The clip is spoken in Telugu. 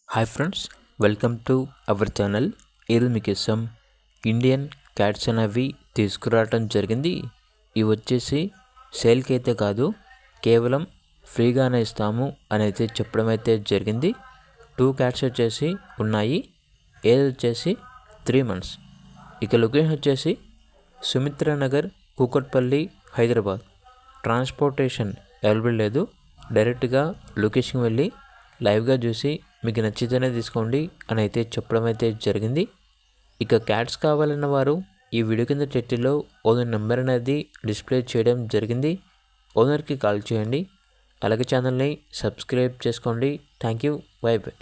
Hi friends, welcome to our channel. ఈరోజు మీకోసం ఇండియన్ క్యాట్స్ అనేవి తీసుకురావటం జరిగింది. ఇవి వచ్చేసి సేల్కి అయితే కాదు, కేవలం ఫ్రీగానే ఇస్తాము అని అయితే చెప్పడం అయితే జరిగింది. 2 క్యాట్స్ వచ్చేసి ఉన్నాయి. ఏజ్ వచ్చేసి 3 months. ఇక లొకేషన్ వచ్చేసి సుమిత్రా నగర్, కూకట్పల్లి, హైదరాబాద్. ట్రాన్స్పోర్టేషన్ అవైలబుల్ లేదు. డైరెక్ట్గా లొకేషన్కి వెళ్ళి లైవ్గా చూసి మీకు నచ్చితేనే తీసుకోండి అని అయితే చెప్పడం అయితే జరిగింది. ఇక క్యాట్స్ కావాలన్న వారు ఈ వీడియో కింద టైటిల్లో ఓనర్ నెంబర్ అనేది డిస్ప్లే చేయడం జరిగింది. ఓనర్కి కాల్ చేయండి. అలాగే ఛానల్ని సబ్స్క్రైబ్ చేసుకోండి. Thank you. By by.